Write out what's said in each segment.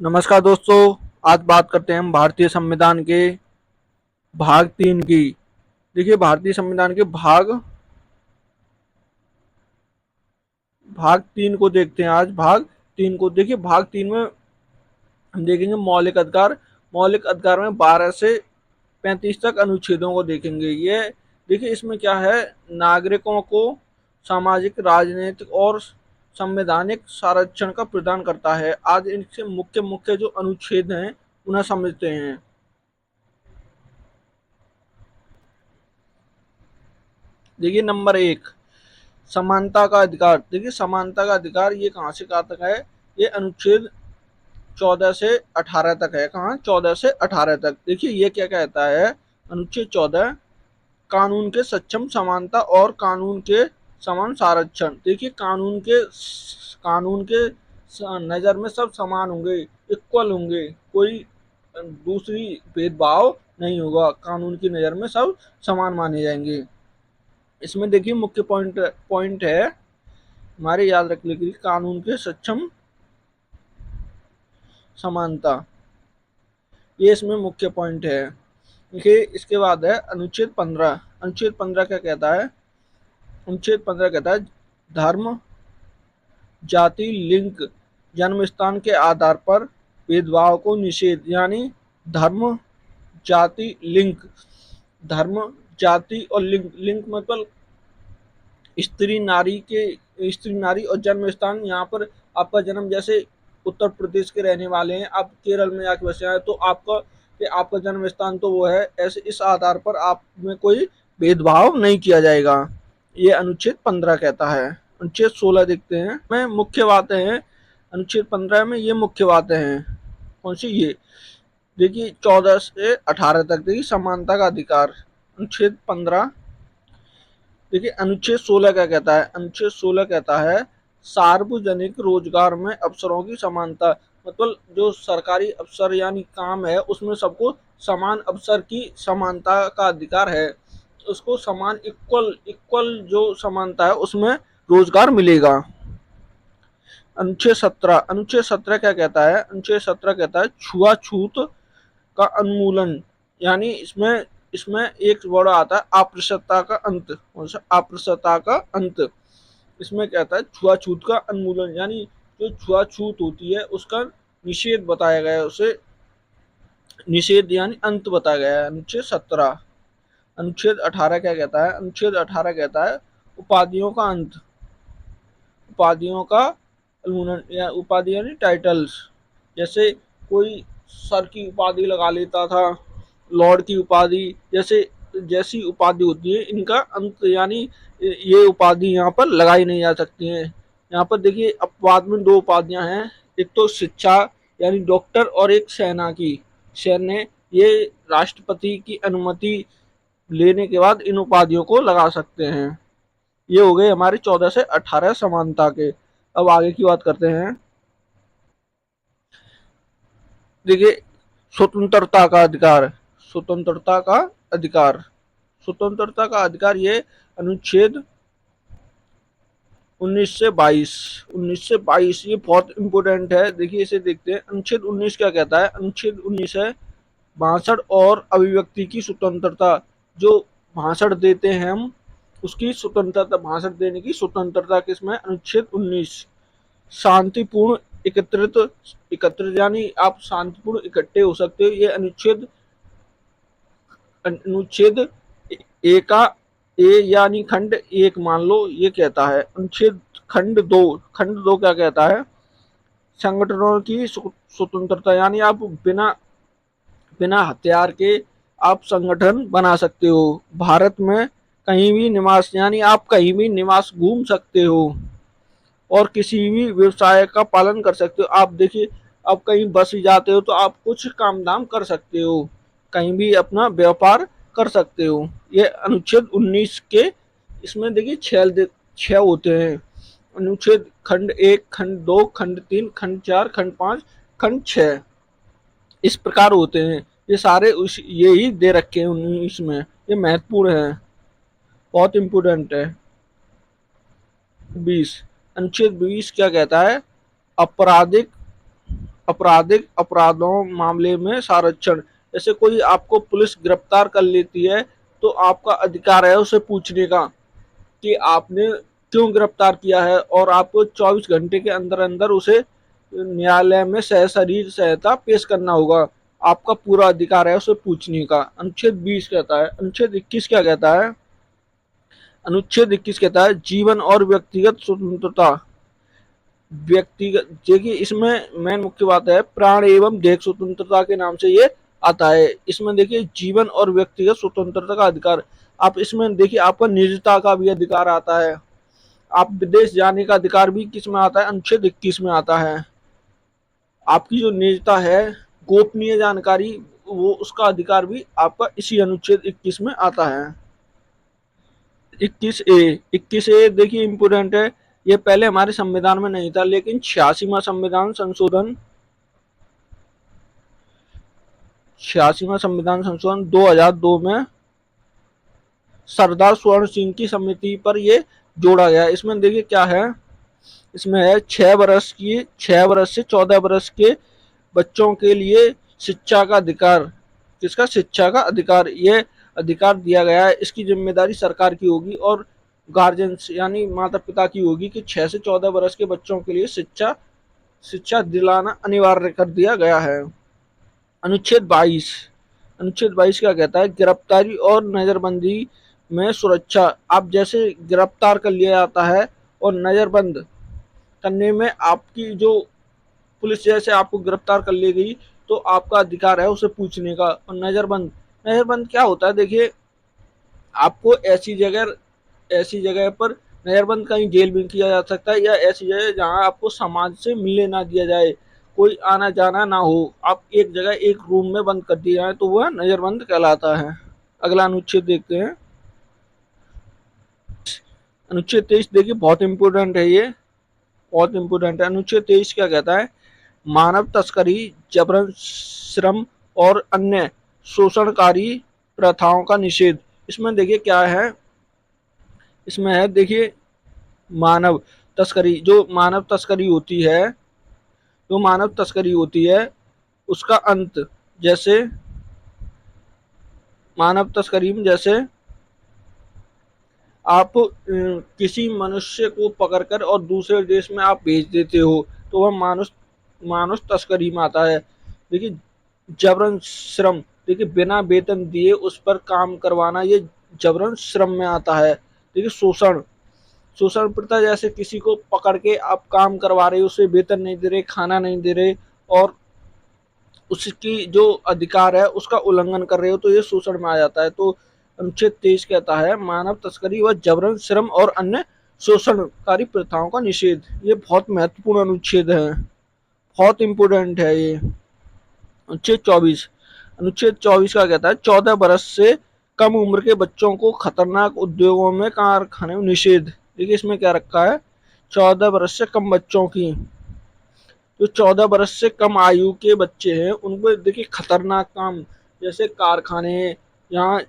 नमस्कार दोस्तों। आज बात करते हैं हम भारतीय संविधान के भाग 3 की। देखिए, भारतीय संविधान के भाग 3 को देखते हैं। आज भाग 3 को देखिए। भाग 3 में हम देखेंगे मौलिक अधिकार। मौलिक अधिकार में 12 से 35 तक अनुच्छेदों को देखेंगे। ये देखिए, इसमें क्या है, नागरिकों को सामाजिक, राजनीतिक और संवैधानिक संरक्षण का प्रदान करता है। आज इनसे मुख्य मुख्य जो अनुच्छेद हैं उन्हें समझते हैं। देखिए, नंबर 1, समानता का अधिकार। देखिए, समानता का अधिकार ये कहाँ से कहाँ तक है? ये अनुच्छेद 14 से 18 तक है। कहाँ? 14 से 18 तक। देखिए, ये क्या कहता है? अनुच्छेद 14, कानून के सक्षम समानता और कानून के समान संरक्षण। देखिए, कानून के नज़र में सब समान होंगे, इक्वल होंगे, कोई दूसरी भेदभाव नहीं होगा। कानून की नज़र में सब समान माने जाएंगे। इसमें देखिए, मुख्य पॉइंट पॉइंट है हमारे याद रखने के लिए, कानून के सक्षम समानता, ये इसमें मुख्य पॉइंट है। देखिए, इसके बाद है अनुच्छेद 15। अनुच्छेद 15 क्या कहता है? अनुच्छेद 15 कहता है, धर्म, जाति, लिंग, जन्म स्थान के आधार पर भेदभाव को निषेध। यानी धर्म, जाति, लिंग, धर्म, जाति और लिंग। लिंग मतलब स्त्री नारी और जन्म स्थान। यहाँ पर आपका जन्म, जैसे उत्तर प्रदेश के रहने वाले हैं, आप केरल में जाके बसे हैं, तो आपका जन्म स्थान तो वो है। ऐसे इस आधार पर आप में कोई भेदभाव नहीं किया जाएगा, ये अनुच्छेद 15 कहता है। अनुच्छेद 16 देखते हैं। में मुख्य बातें हैं अनुच्छेद 15 में, ये मुख्य बातें हैं। कौन सी? ये देखिए, 14 से 18 तक। देखिए, समानता का अधिकार, अनुच्छेद 15। देखिए, अनुच्छेद 16 क्या कहता है? अनुच्छेद 16 कहता है, सार्वजनिक रोजगार में अवसरों की समानता। मतलब जो सरकारी अवसर यानी काम है, उसमें सबको समान अवसर की समानता का अधिकार है। उसको समान, इक्वल इक्वल जो समानता है उसमें रोजगार मिलेगा। अनुच्छेद 17 क्या कहता है? अनुच्छेद 17 कहता है, छुआछूत का उन्मूलन। यानी इसमें इसमें एक वर्ड आता है, अस्पृश्यता का अंत। अस्पृश्यता का अंत। इसमें कहता है छुआछूत का उन्मूलन, यानी जो छुआछूत होती है उसका निषेध बताया गया है। उसे निषेध यानी अंत बताया गया है, अनुच्छेद 17। अनुच्छेद 18 क्या कहता है? अनुच्छेद 18 कहता है, उपाधियों का अंत। उपाधियों का उन्मूलन, या उपाधि यानी टाइटल्स। जैसे कोई सर की उपाधि लगा लेता था, लॉर्ड की उपाधि, जैसी उपाधि होती है, इनका अंत, यानी ये उपाधि यहाँ पर लगाई नहीं जा सकती है। यहाँ पर देखिए, अपवाद में 2 उपाधियां हैं। एक तो शिक्षा यानी डॉक्टर, और एक सेना की। सैन्य, ये राष्ट्रपति की अनुमति लेने के बाद इन उपाधियों को लगा सकते हैं। ये हो गए हमारे 14 से 18 समानता के। अब आगे की बात करते हैं। देखिए, स्वतंत्रता का अधिकार। स्वतंत्रता का अधिकार स्वतंत्रता का अधिकार, ये अनुच्छेद 19 से 22 ये बहुत इंपोर्टेंट है। देखिए, इसे देखते हैं। अनुच्छेद 19 क्या कहता है? अनुच्छेद 19 है, भाषण और अभिव्यक्ति की स्वतंत्रता। जो भाषण देते हैं हम, उसकी स्वतंत्रता, भाषण देने की स्वतंत्रता किसमें? अनुच्छेद 19। शांतिपूर्ण एकत्रित यानी आप शांतिपूर्ण इकट्ठे हो सकते हो, ये अनुच्छेद अनुच्छेद ए का ए यानी खंड 1 मान लो, ये कहता है। अनुच्छेद खंड 2 क्या कहता है? संगठनों की स्वतंत्रता, यानी आप बिना बिना हथियार के आप संगठन बना सकते हो। भारत में कहीं भी निवास, यानी आप कहीं भी निवास घूम सकते हो और किसी भी व्यवसाय का पालन कर सकते हो। आप देखिए, आप कहीं बस जाते हो तो आप कुछ काम धाम कर सकते हो, कहीं भी अपना व्यापार कर सकते हो। ये अनुच्छेद 19 के, इसमें देखिए 6 होते हैं अनुच्छेद। खंड 1, खंड 2, खंड 3, खंड 4, खंड 5, खंड 6 इस प्रकार होते हैं। ये सारे ये ही दे रखे हैं 19 में। ये महत्वपूर्ण है, बहुत इंपोर्टेंट है। 20, अनुच्छेद 20 क्या कहता है? आपराधिक आपराधिक अपराधों मामले में संरक्षण। जैसे कोई आपको पुलिस गिरफ्तार कर लेती है तो आपका अधिकार है उसे पूछने का कि आपने क्यों गिरफ्तार किया है, और आपको 24 घंटे के अंदर अंदर उसे न्यायालय में सशरीर सहायता पेश करना होगा। आपका पूरा अधिकार है उसे पूछने का। अनुच्छेद 20 कहता है। अनुच्छेद 21 क्या कहता है? अनुच्छेद 21 कहता है जीवन और व्यक्तिगत स्वतंत्रता। व्यक्तिगत, देखिए इसमें मेन मुख्य बात है प्राण एवं देह स्वतंत्रता के नाम से ये आता है। इसमें देखिए जीवन और व्यक्तिगत स्वतंत्रता का अधिकार, आप इसमें देखिए आपका निजता का भी अधिकार आता है। आप विदेश जाने का अधिकार भी किस में आता है? अनुच्छेद 21 में आता है। आपकी जो निजता है, गोपनीय जानकारी, वो उसका अधिकार भी आपका इसी अनुच्छेद 21 में आता है। 21 ए देखिए इंपोर्टेंट है। ये पहले हमारे संविधान में नहीं था, लेकिन 86वां संविधान संशोधन 2002 में सरदार स्वर्ण सिंह की समिति पर ये जोड़ा गया। इसमें देखिए क्या है, इसमें है 6 वर्ष से 14 वर्ष के बच्चों के लिए शिक्षा का अधिकार। किसका? शिक्षा का अधिकार। ये अधिकार दिया गया है। इसकी जिम्मेदारी सरकार की होगी और गार्जियंस यानी माता पिता की होगी कि 6 से 14 वर्ष के बच्चों के लिए शिक्षा दिलाना अनिवार्य कर दिया गया है। अनुच्छेद 22। अनुच्छेद 22 क्या कहता है? गिरफ्तारी और नजरबंदी में सुरक्षा। आप जैसे गिरफ्तार कर लिया जाता है और नजरबंद करने में आपकी जो पुलिस जैसे आपको गिरफ्तार कर ले गई तो आपका अधिकार है उसे पूछने का। और नजरबंद क्या होता है? देखिए आपको ऐसी जगह पर नजरबंद कहीं जेल में किया जा सकता है, या ऐसी जगह जहां आपको समाज से मिलने ना दिया जाए, कोई आना जाना ना हो, आप एक जगह एक रूम में बंद कर दिए जाए तो वह नजरबंद कहलाता है। अगला अनुच्छेद देखते हैं। अनुच्छेद 23 देखिए बहुत इंपोर्टेंट है, ये बहुत इंपोर्टेंट है। अनुच्छेद 23 क्या कहता है? मानव तस्करी, जबरन श्रम और अन्य शोषणकारी प्रथाओं का निषेध। इसमें देखिए क्या है, इसमें है देखिए मानव तस्करी। जो मानव तस्करी होती है उसका अंत। जैसे मानव तस्करी में जैसे आप किसी मनुष्य को पकड़कर और दूसरे देश में आप भेज देते हो तो वह मानव तस्करी में आता है। देखिए जबरन श्रम, देखिए बिना वेतन दिए उस पर काम करवाना, ये जबरन श्रम में आता है। देखिए शोषण प्रथा, जैसे किसी को पकड़ के आप काम करवा रहे हो, उसे वेतन नहीं दे रहे, खाना नहीं दे रहे और उसकी जो अधिकार है उसका उल्लंघन कर रहे हो तो ये शोषण में आ जाता है। तो अनुच्छेद 23 कहता है मानव तस्करी व जबरन श्रम और अन्य शोषणकारी प्रथाओं का निषेध। ये बहुत महत्वपूर्ण अनुच्छेद है, बहुत इंपोर्टेंट है ये। अनुच्छेद 24 का कहता है 14 वर्ष से कम उम्र के बच्चों को खतरनाक उद्योगों में कारखाने में निषेध। देखिए इसमें क्या रखा है? 14 वर्ष से कम बच्चों की, जो 14 वर्ष से कम आयु के बच्चे हैं उनको देखिए खतरनाक काम, जैसे कारखाने, यहाँ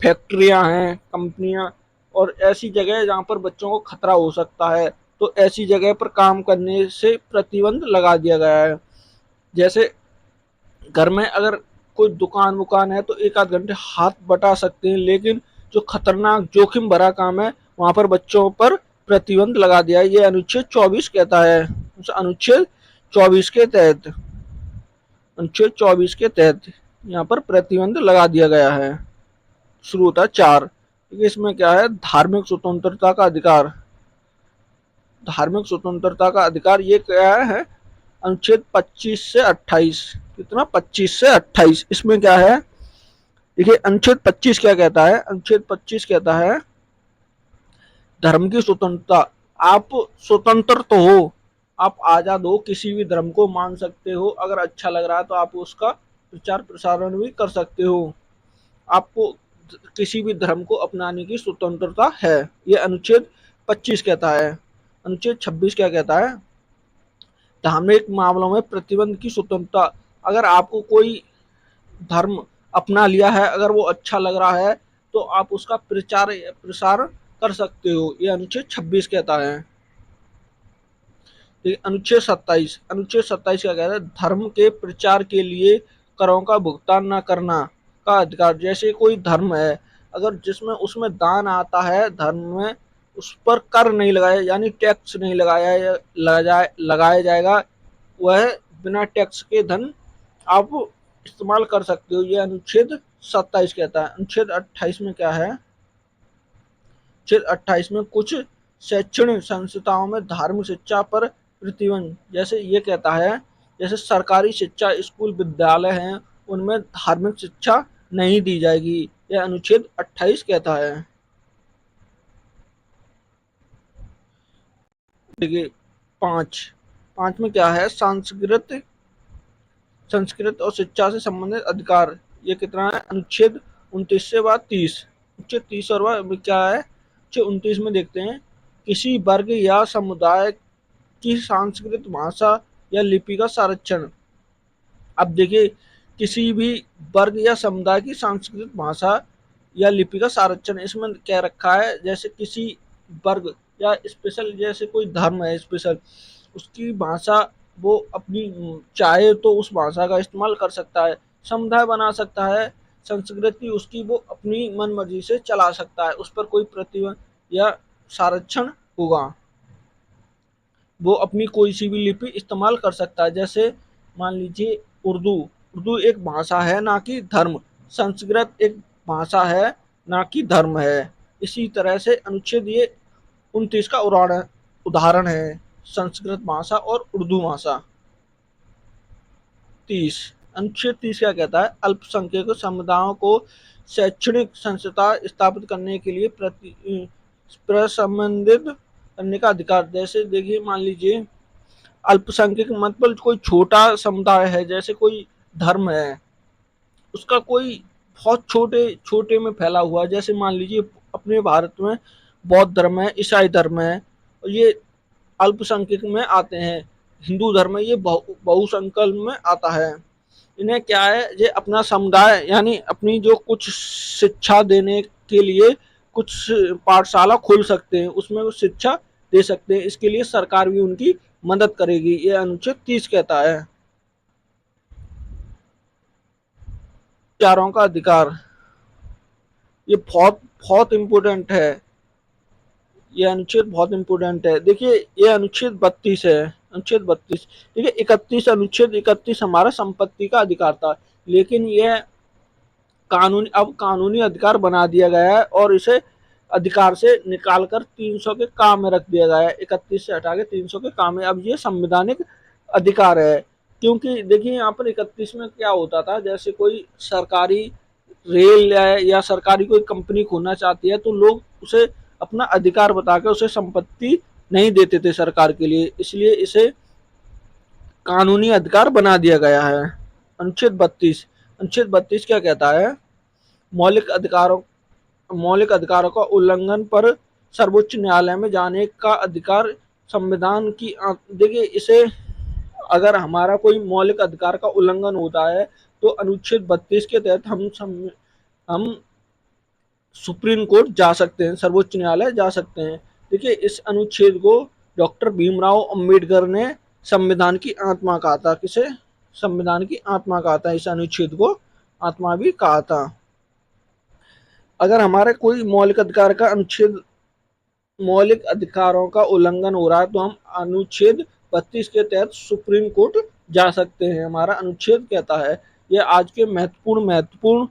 फैक्ट्रियां हैं, कंपनियां और ऐसी जगह जहाँ पर बच्चों को खतरा हो सकता है, तो ऐसी जगह पर काम करने से प्रतिबंध लगा दिया गया है। जैसे घर में अगर कोई दुकान वुकान है तो एक आध घंटे हाथ बटा सकते हैं, लेकिन जो खतरनाक जोखिम भरा काम है वहां पर बच्चों पर प्रतिबंध लगा दिया है। ये अनुच्छेद 24 कहता है। अनुच्छेद 24 के तहत यहाँ पर प्रतिबंध लगा दिया गया है। शुरू होता है 4। इसमें क्या है? धार्मिक स्वतंत्रता का अधिकार। धार्मिक स्वतंत्रता का अधिकार ये क्या है? अनुच्छेद 25 से 28। कितना? 25 से 28। इसमें क्या है? देखिए अनुच्छेद 25 क्या कहता है? अनुच्छेद 25 कहता है धर्म की स्वतंत्रता। आप स्वतंत्र तो हो, आप आजाद हो, किसी भी धर्म को मान सकते हो, अगर अच्छा लग रहा है तो आप उसका प्रचार प्रसारण भी कर सकते हो। आपको किसी भी धर्म को अपनाने की स्वतंत्रता है, ये अनुच्छेद 25 कहता है। अनुच्छेद 26 क्या कहता है? धार्मिक मामलों में प्रतिबंध की स्वतंत्रता। अगर आपको कोई धर्म अपना लिया है, अगर वो अच्छा लग रहा है तो आप उसका प्रसार कर सकते हो, ये अनुच्छेद 26 कहता है। ठीक है। अनुच्छेद 27 क्या कहता है, धर्म के प्रचार के लिए करों का भुगतान न करना का अधिकार। जैसे कोई धर्म है, अगर जिसमें उसमें दान आता है धर्म में, उस पर कर नहीं लगाया, यानी टैक्स नहीं लगाया जाएगा, वह बिना टैक्स के धन आप इस्तेमाल कर सकते हो, ये अनुच्छेद 27 कहता है। अनुच्छेद 28 में क्या है, अनुच्छेद 28 में कुछ शैक्षणिक संस्थाओं में धार्मिक शिक्षा पर प्रतिबंध, जैसे ये कहता है, जैसे सरकारी शिक्षा स्कूल विद्यालय हैं उनमें धार्मिक शिक्षा नहीं दी जाएगी, यह अनुच्छेद 28 कहता है। देखिए 5, 5 में क्या है, संस्कृत और शिक्षा से संबंधित अधिकार, ये कितना है, अनुच्छेद 29 से बाद 30। अनुच्छेद 30 और बाद क्या है, अनुच्छेद 29 में देखते हैं, किसी वर्ग या समुदाय की सांस्कृतिक भाषा या लिपि का संरक्षण। अब देखिए, किसी भी वर्ग या समुदाय की सांस्कृतिक भाषा या लिपि का संरक्षण, इसमें क्या रखा है, जैसे किसी वर्ग या स्पेशल, जैसे कोई धर्म है स्पेशल, उसकी भाषा वो अपनी चाहे तो उस भाषा का इस्तेमाल कर सकता है, समुदाय बना सकता है, संस्कृति उसकी वो अपनी मन मर्जी से चला सकता है, उस पर कोई प्रतिबंध या संरक्षण होगा, वो अपनी कोई सी भी लिपि इस्तेमाल कर सकता है। जैसे मान लीजिए उर्दू, उर्दू एक भाषा है ना कि धर्म, संस्कृत एक भाषा है ना कि धर्म है। इसी तरह से अनुच्छेद ये 29 का उदाहरण है, संस्कृत भाषा और उर्दू भाषा। 30, अनुच्छेद 30 क्या कहता है, अल्पसंख्यक समुदायों को शैक्षणिक संस्था स्थापित करने के लिए प्रसंबंधित करने का अधिकार। जैसे देखिए मान लीजिए अल्पसंख्यक मतलब कोई छोटा समुदाय है, जैसे कोई धर्म है, उसका कोई बहुत छोटे छोटे में फैला हुआ, जैसे मान लीजिए अपने भारत में बौद्ध धर्म है, ईसाई धर्म है, और ये अल्पसंख्यक में आते हैं, हिंदू धर्म ये बहुसंख्यक में आता है। इन्हें क्या है, ये अपना समुदाय यानी अपनी जो कुछ शिक्षा देने के लिए कुछ पाठशाला खोल सकते हैं, उसमें वो शिक्षा दे सकते हैं, इसके लिए सरकार भी उनकी मदद करेगी, ये अनुच्छेद 30 कहता है। चारों का अधिकार, ये बहुत बहुत इम्पोर्टेंट है, ये अनुच्छेद बहुत इम्पोर्टेंट है। देखिए ये अनुच्छेद 32 है, अनुच्छेद 32, ठीक है। 31, अनुच्छेद 31 हमारा संपत्ति का अधिकार था, लेकिन यह कानूनी, अब कानूनी अधिकार बना दिया गया है और इसे अधिकार से निकालकर 300 के काम में रख दिया गया है, 31 से हटा के 300 के काम में, अब ये संवैधानिक अधिकार है। क्योंकि देखिए यहाँ पर 31 में क्या होता था, जैसे कोई सरकारी रेल या सरकारी कोई कंपनी खोलना चाहती है तो लोग उसे अपना अधिकार बताकर उसे संपत्ति नहीं देते थे सरकार के लिए, इसलिए इसे कानूनी अधिकार बना दिया गया है। अनुच्छेद 32 क्या कहता है, मौलिक अधिकारों मौलिक अधिकारों का उल्लंघन पर सर्वोच्च न्यायालय में जाने का अधिकार, संविधान की, देखिए इसे, अगर हमारा कोई मौलिक अधिकार का उल्लंघन होता है तो अनुच्छेद 32 के तहत हम सुप्रीम कोर्ट जा सकते हैं, सर्वोच्च न्यायालय जा सकते हैं। देखिए इस अनुच्छेद को डॉक्टर भीमराव अंबेडकर ने संविधान की आत्मा कहा था, किसे, संविधान की आत्मा कहा था, इस अनुच्छेद को आत्मा भी कहा था। अगर हमारे कोई मौलिक अधिकारों का उल्लंघन हो रहा है तो हम अनुच्छेद 32 के तहत सुप्रीम कोर्ट जा सकते हैं, हमारा अनुच्छेद कहता है। यह आज के महत्वपूर्ण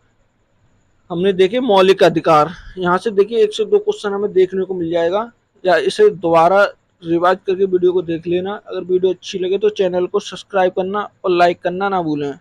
हमने देखे मौलिक अधिकार। यहाँ से देखिए 1 से 2 क्वेश्चन हमें देखने को मिल जाएगा, या इसे दोबारा रिवाइज करके वीडियो को देख लेना। अगर वीडियो अच्छी लगे तो चैनल को सब्सक्राइब करना और लाइक करना ना भूलें।